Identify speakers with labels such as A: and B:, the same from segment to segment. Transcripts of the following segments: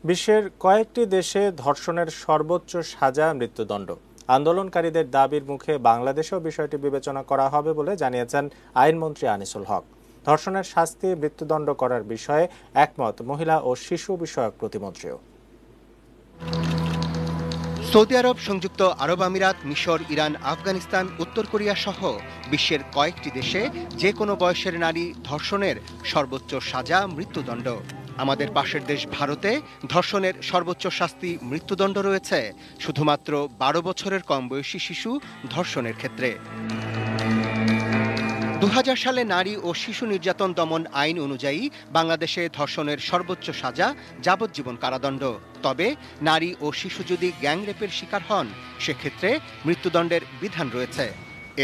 A: বিশ্বের কয়েকটি দেশে ধর্ষণের সর্বোচ্চ সাজা মৃত্যুদণ্ড। আন্দোলনকারীদের দাবির মুখে বাংলাদেশেও বিষয়টি বিবেচনা করা হবে বলে জানিয়েছেন আইনমন্ত্রী আনিসুল হক। ধর্ষণের শাস্তি মৃত্যুদণ্ড করার বিষয়ে একমত মহিলা ও শিশু বিষয়ক প্রতিমন্ত্রীও।
B: সৌদি আরব, সংযুক্ত আরব আমিরাত, মিশর, ইরান, আফগানিস্তান, উত্তর কোরিয়া সহ বিশ্বের কয়েকটি দেশে যে কোনো বয়সের নারী ধর্ষণের সর্বোচ্চ সাজা মৃত্যুদণ্ড। আমাদের পাশের দেশ ভারতে ধর্ষণের সর্বোচ্চ শাস্তি মৃত্যুদণ্ড রয়েছে শুধুমাত্র ১২ বছরের কম বয়সী শিশু ধর্ষণের ক্ষেত্রে। ২০০০ সালে নারী ও শিশু নির্যাতন দমন আইন অনুযায়ী বাংলাদেশে ধর্ষণের সর্বোচ্চ সাজা যাবজ্জীবন কারাদণ্ড। তবে নারী ও শিশু যদি গ্যাংরেপের শিকার হন সেক্ষেত্রে মৃত্যুদণ্ডের বিধান রয়েছে।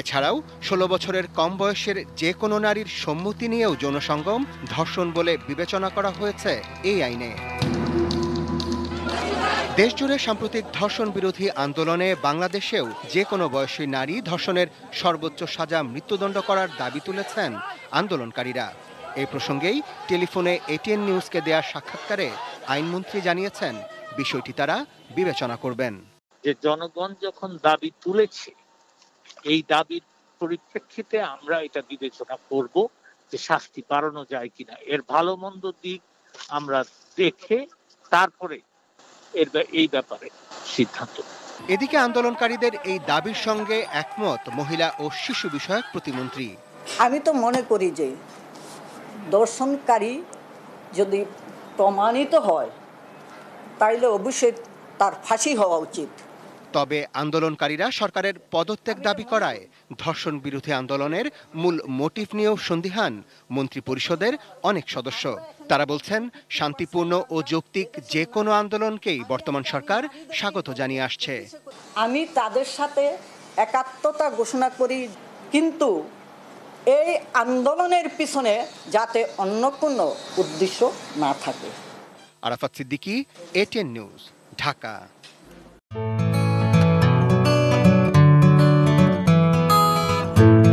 B: এছাড়াও ১৬ বছরের কম বয়সের যে কোনো নারীর সম্মতি নিয়েও যৌনসঙ্গম ধর্ষণ বলে বিবেচনা করা হয়েছে এই আইনে। দেশজুড়ে সাম্প্রতিক ধর্ষণ বিরোধী আন্দোলনে বাংলাদেশেও যে কোনো বয়সী নারী ধর্ষণের সর্বোচ্চ সাজা মৃত্যুদণ্ড করার দাবি তুলেছেন আন্দোলনকারীরা। এই প্রসঙ্গেই টেলিফোনে এটিএন নিউজকে দেয়া সাক্ষাৎকারে আইনমন্ত্রী জানিয়েছেন বিষয়টি তারা বিবেচনা করবেন।
C: যে জনগণ যখন দাবি তুলেছে, এই দাবির পরিপ্রেক্ষিতে আমরা এটা বিবেচনা করব যে শাস্তি বাড়ানো যায় কিনা, এর ভালো মন্দ দিক আমরা দেখে তারপরে এই ব্যাপারে সিদ্ধান্ত।
B: এদিকে আন্দোলনকারীদের এই দাবির সঙ্গে একমত মহিলা ও শিশু বিষয়ক প্রতিমন্ত্রী।
D: আমি তো মনে করি যে ধর্ষণকারী যদি প্রমাণিত হয় তাইলে অবশ্যই তার ফাঁসি হওয়া উচিত।
B: তবে আন্দোলনকারীরা সরকারের পদত্যাগ দাবি করায় ধর্ষণ বিরোধী আন্দোলনের মূল মোটিভ নিয়েও সন্দিহান মন্ত্রিপরিষদের অনেক সদস্য। তারা বলছেন শান্তিপূর্ণ ও যৌক্তিক যে কোনো আন্দোলনকেই বর্তমান সরকার স্বাগত জানিয়ে আসছে।
D: আমি তাদের সাথে একাত্মতা ঘোষণা করি, কিন্তু এই আন্দোলনের পিছনে যাতে অন্য কোনো উদ্দেশ্য না থাকে।
B: Arafat Siddiqui, ATN news, Dhaka.
A: Thank you.